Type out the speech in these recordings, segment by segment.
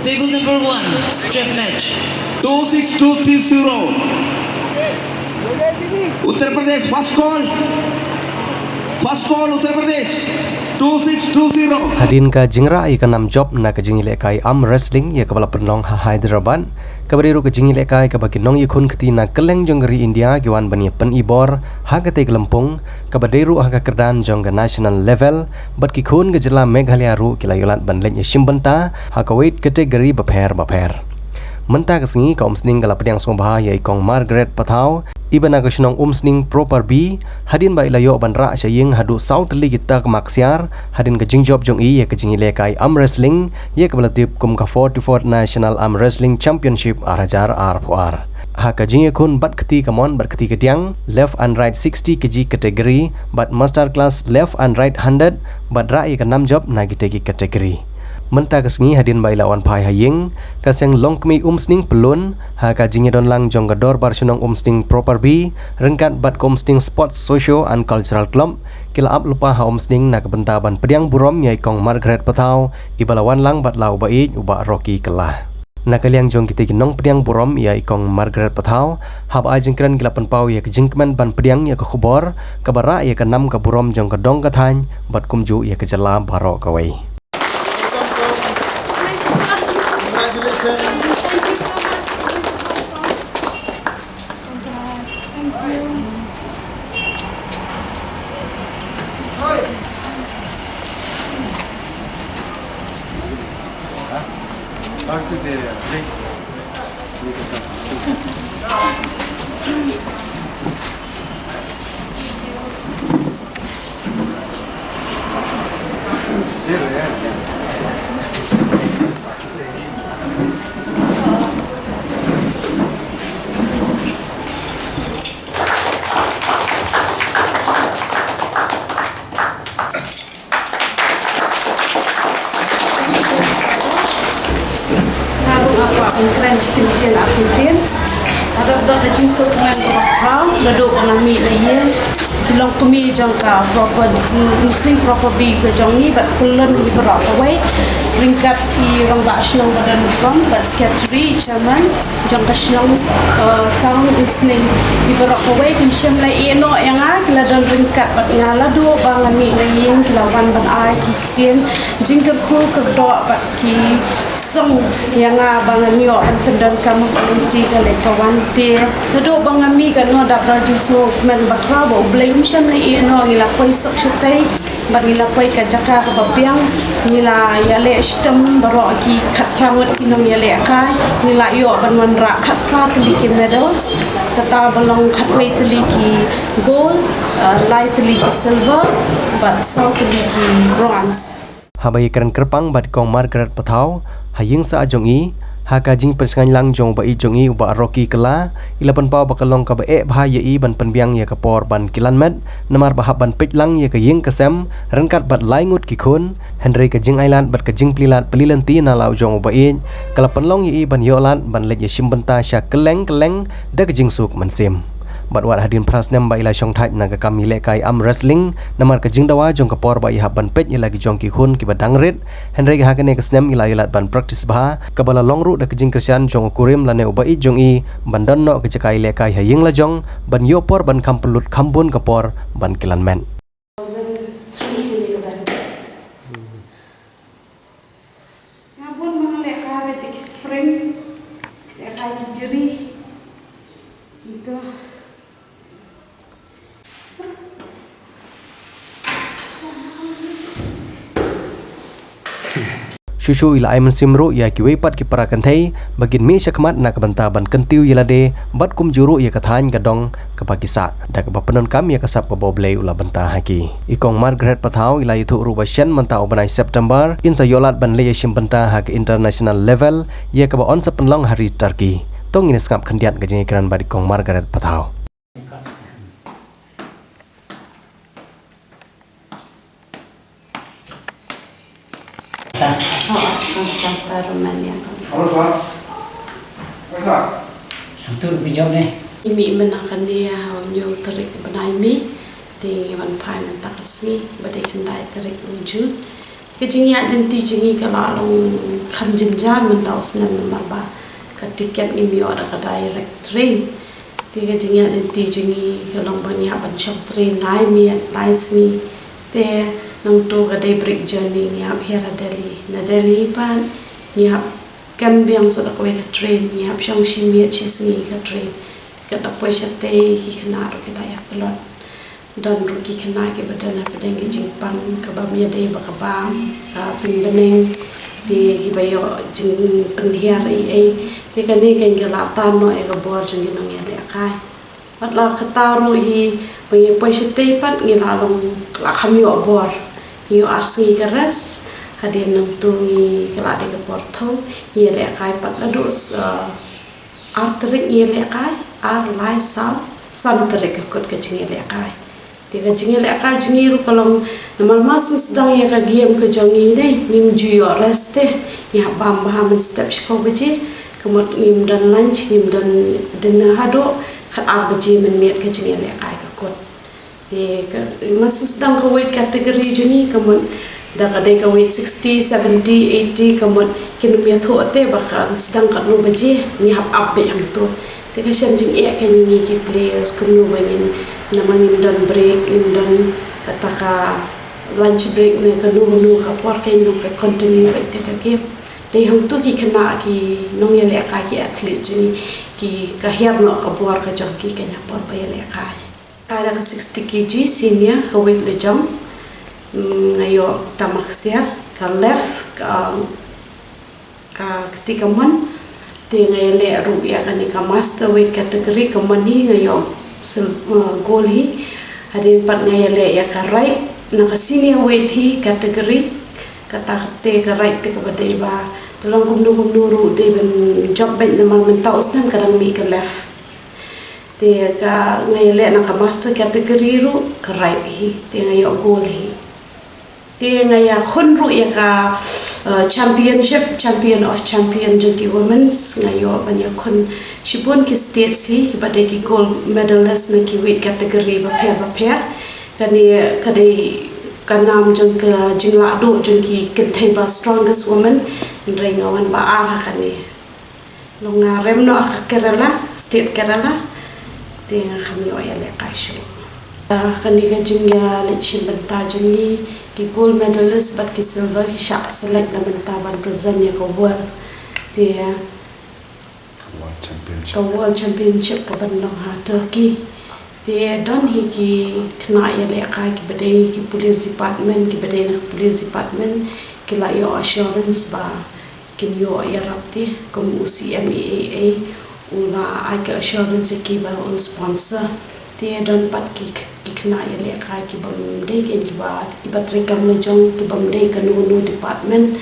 Table number 1, strip match. 26230. Uttar Pradesh, first call. First call, Uttar Pradesh. 2620. Hadin ka jingra i ka nam job na ka jingile kai arm wrestling ya ka bala pernong ha Hyderabad ka bariru ka jingile kai ka bagi nong ikun kti na keleng jonggeri India giwan bani pen ibor ha ka te Lampung ka badiru ha ka kerdan jong ka national level bat ki khun ka jela Meghalaya ru kila yolat ban lenya shimbanta ha ka weight category baper menta ka singi ka umsning kala pediang songba ya ikong Margaret Pathau ibana ka shnong umsning proper B hadin ba ilayo ban ra syaying hadu South League kita ke Maksiar hadin ka jingjob jong i ya ka jingile kai arm wrestling ya ka balatip kum ka 44th National Arm Wrestling Championship arajar R4R ha ka jinge kun bat keti kamon bat keti ketiang left and right 60 kg category bat master class left and right 100 bat ra i ka nam job na gitegi category menta kesengi hadin ba ilawan pai haying kaseng longkmi umsning pelun ha ka jinge don lang jong gador bar sunong umsning proper B rengkat bat umsning sports socio and cultural club kila ap lupa ha umsning na kebentaban pediang burom yai kong Margaret Pathau ibalawan lang bat lau bait uba Rocky kelah na kaliang jong kita ginong pediang burom yai kong Margaret Pathau hab a jingkran kila penpau ya kejingkman ban pediang ya ke khubor kabara ya ke nam ka burom jong ka dong ka thany bat kumju ya ke jala baro kawai. Keren sikit akuntin ada dah jinsuk dengan berapa laduk nami lagi bilang kami jangka proper muslim proper B ke jangi bat kulen di berapa way ringkat di orang nasional badan hukum bat secretary chairman jangka nasional tahun muslim di berapa way kimsem lai eno yang ladan ringkat bat ngala dua bang nami lagi lawan ban ai kitin jingkar ku kedua bat ki song yang bang nyo an pendan kamu politi kale kawan dia kedua bang nami kan no dapat jinsuk men bakra bo Mishan na ino ngila koy sakshitay bat ngila koy kajaka kababyang ngila yale shtem baro ki khatrangot kinong yale ka ngila yo banwan ra khatra tili ki medals kata balong khatway tili ki gold light tili ki silver bat south tili ki bronze habai keren kerpang bat kong Margaret Pathau haying sa ajongi haka jing persengan lang jong ba i jongi uba Rocky kela ilapan pau bakalong ka ba e bha ye i ban penbiang ya kapor ban kilanmet namar bahab ban pit lang ya ka ying kasem rengkat bat laingut ki khun Henry ka jing island bat ka jing plilat pelilanti na lau jong uba i kala penlong ye i ban yolat ban le ye shimbenta sya keleng da ka jing suk mansim bat wat hadin prasnem ba ila shong thaj na ka kamile kai am wrestling namar ka jingdawa jong ka por ba i haban pet ila ki jong ki khun ki badangrit Henry ka hakane ka snem ila ilat ban practice ba ka bala longru da ka jing kristian jong kurim lane uba i jong i bandan no ka jakai le kai haying la jong ban yopor ban kampulut kambun ka por ban kilan men ngabun mga lekare tiki spring lekay ki jeri itu Shushu ila aiman simru ya ki weipat ki parakan thai bagin mi syakmat na kabanta ban kentiu yilade bat kum juru ya kathan gadong kapakisa da ka panon kam ya kasap ka boblei ula banta haki ikong Margaret Pathau ila itu ruba shen manta obanai September in sa yolat ban le yashim banta ha international level ya ka ba on sa penlong hari Turkey tong ini skap khandiat ga jingi kran bari kong Margaret Pathau Konstanta Romania. Tur bijam nih. Imi menakan dia onyo terik benai mi ting iwan pai mentak resmi badai kendai terik wujud Kejingi dan ti jingi kalau long kan jenjan mentau senam marba ke tiket ngimio ada ke direct train. Ti kejingi dan ti jingi kalau banyak bancang train lain miat lain sini. Te nang tu ke day break journey ngiap hera Delhi. Na Delhi pan ngiap kambiang sa dakwe ke train ngiap siang shimiat sini ke train. Ke dapoy siya te kikena ro kita ya telon. Dan rugi kena ke badan apa dengan jingpang kebabnya day bakabam kasun beneng di kibayo jing penhiar di kani kan gelatan no ekabor jing nang ya kai patla ketaru hi banyak poisete pat ngilalong lakam yo bor yo arsi keras hadin nang tungi kala de ke porto ye le kai pat la dos arterik ye le kai ar lai sal san terik kot ke jing le kai tiga jingi le ka jingi ru kalau namal mas sedang ya ka game ke jongi dei nim juyo reste ya bam baham step shko beji kemot nim dan lunch nim dan dinner hado khat ar beji men miet ke jingi le ka kot ti mas sedang ka weight category juni kemot da ka dei ka weight 60 70 80 kemot kin mi tho te bakan sedang ka lu beji ni hap up be ang tu ti ka shem jing e ka ni ki players kunu bangin namang imdan break imdan kataka lunch break ne kanu ka por ke no ka continue baik te ka ke dei hong tu ki kena ki nong ye le ka ki at least ni ki ka her no ka por ka jong ki kenya por pa ye le ka ka 60 kg senior ka weight le jong ngayo tamak sia ka left ka ketika man te ngayo le ru ya kan ka master weight category ka mani ngayo goli hadin pat ngaya le ya ka right na ka senior weight hi category kata te ka right te ka badai ba tolong kumnu ru de ben job ben namal mentau usnan kadang mi ka left te ka ngaya le na ka master category ru ka right hi te ngaya goli te ngaya khun ru ya ka champion of champion jogi women's ngayo banyak khun shibun ki states hi ki badai ki gold medalist na ki weight category ba pher kani kadai kanam jong ka jingla do jong ki kenthai ba strongest woman ndrai ngawan ba ara kani longa rem no Kerala state Kerala te khami o ya le kaishu kani ka jingya le chimbanta jongi ki gold medalist but ki silver ki sha select na menta ban present ya ko world te World Championship ka bandong ha Turkey te don hi ki kena ya le ka ki badai ki police department ki badai na police department ki la yo assurance ba kin yo ya rapti kom UCMEAA ula ai ka assurance ki ba on sponsor te don pat ki kena ya le ka ki bam dei ki ba ki batri kam le jong ki bam dei ka no department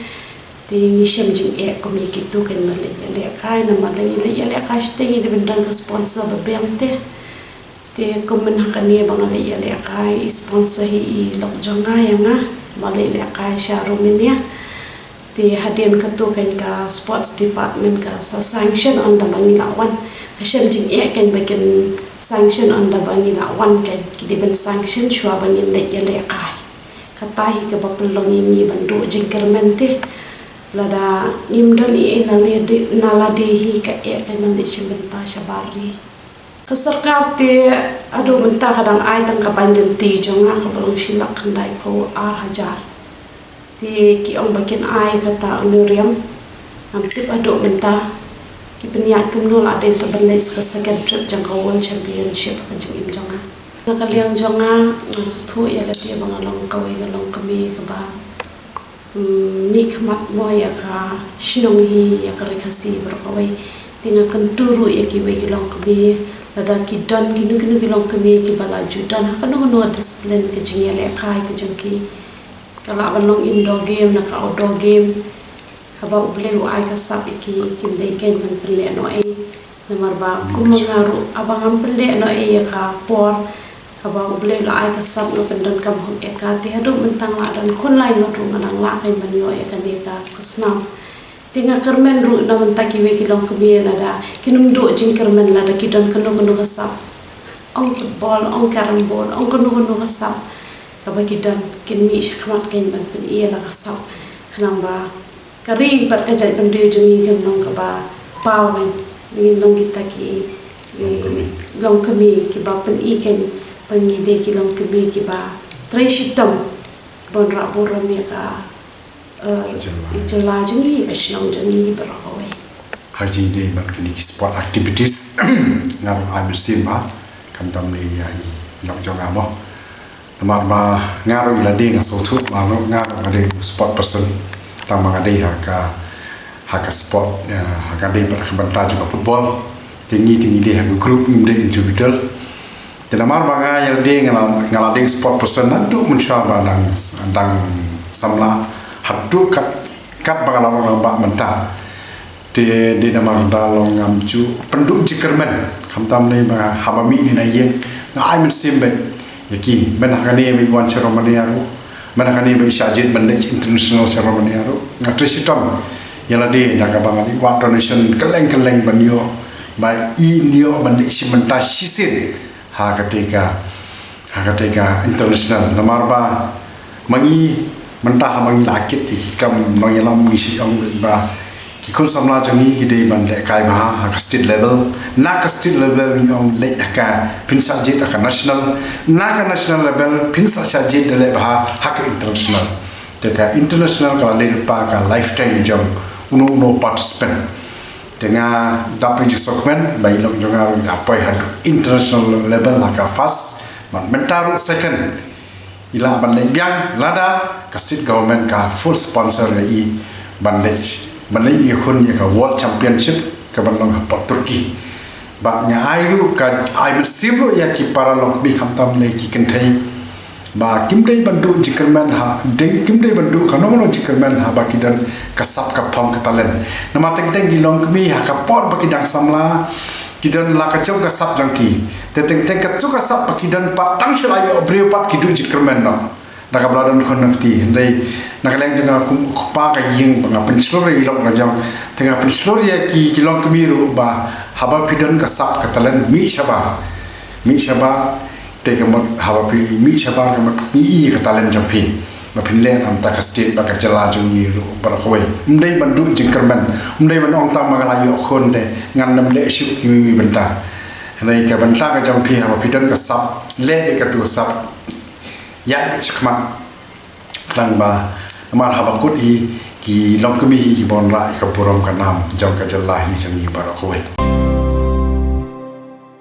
ti ngisem jing e ko mi ki tu kan na le kai na ma le le ka ste ni de bendan ka sponsor ba bem te ko men ha kan ye bang le kai sponsor hi lok jonga ya nga ma le kai sha romania te hadien ka tu kan ka sports department ka sa sanction on da bangi lawan ka shem jing e kan ba kan sanction on da bangi lawan kan ki de ben sanction shwa bangi le kai ka tai ka ba pelong ni bandu jing kermente lada imdan i nalade hi ka e kanang chimbenta shabari ka sarkar te adu menta kadang ai tang ka panjen ti jonga ka balong silak kandai ko ar hajar ti ki ong bakin ai kata onuriam am tip adu menta ki penya kumno la de sabanai ka second trip jang ka world championship ka jing jonga na kaliang jonga suthu ya la te bangalong ka we galong kami ka ba ni khamat mo ya ka shinong hi ya ka rekasi berkawai tinga kenturu ya ki we kilong kami lada ki don ginu kilong kami ki balaju dan ha kanu no discipline ke jinge le kai ke jengki kala balong indoor game na ka outdoor game haba uble wa ai ka sap ki dei ken man pele no ai namar ba kumangaru abang pele no ai ya ka por haba uble la ai ka sap no pendan kam hom ekati hadu mentang la dan kon lai no ru manang la kai manyo ekani ka kusnam tinga kermen ru na mentaki we kilong kemi lada kinum do jing kermen lada kidon kanu ka sap ong football ong carrom board ong kanu ka sap kabagi dan kin mi shakmat kin ban pen ia la kasau kanang ba kari bat ka jai ban de jemi kan nong ka ba pawen ngin long kita ki long kami ki ba pen i ken pangi de ki long kami ki ba treshitam bon ra boram ya ka jela jengi ka shnong jengi barawe haji de ban kini sport activities ngar I'm simba kan tam ni ya long jonga mo namar ma ngaro ila de ngaso thu ma no ngaro ngade sport person tam ngade ha ka sport ha ka de ban ban ta juga football tinggi de ha group imde individual de namar ma nga ya de ngala de sport person nantu mensyaba dang samla hadu kat bagalang orang ba menta di namar dalong amju penduk jikermen kamtam ni ma habami ni na yeng na ai men simbe yaki menakani be wan ceremony aru menakani be sajid manage international ceremony aru ngatrisitam yala de na ka bangali wa donation keleng banyo ba inyo manage simenta sisin ha ketika international namar ba mangi mentah mangi lakit ikam mangilam ngisi ong ba kikun samla jangi kide man le kai ba ha state level na ka state level ni ong le ka pinsa jit ka national na ka national level pinsa jit le ba ha ka international te ka international ka le pa ka lifetime jong uno participant tenga dapat jisokmen bai long jonga apa ha international level la ka first man mentaru second ila ban le biang lada ka state government ka full sponsor i ban le Malay ikon ya ka World Championship ka banlang ha Turki ba nya airu ka ai simro ya ki para lok bi khamtam le ki kenthai ba kimdei bandu jikerman ha deng kimdei bandu ka nomo jikerman ha ba kidan kasap ka phong ka talen nama teng gilong kmi ha ka por ba kidang samla kidan la ka chong ka sap jangki teng ka chu ka sap ba kidan patang shulayo breu pat kidu jikerman no naka beladan konekti ndai naka leng tengah kupa ka ying banga penslori ilok ngajam tengah penslori ya ki kilong kemiru ba haba pidan ka sap ka talen mi shaba tega mot haba pi mi shaba ka mot ni ka talen jampi ma pinlen am ta ka state ba ka jala jungi ru bara kowe ndai bandu jingkerman ndai ban ong tam ma la yo khon de ngan nam le shu ki benta ndai ka benta ka jampi haba pidan ka sap le be ka tu sap ya chakmat klang ba amar habakut hi ki long kami hi bon ra ka puram ka nam jam ka jalla hi jangi bara kowe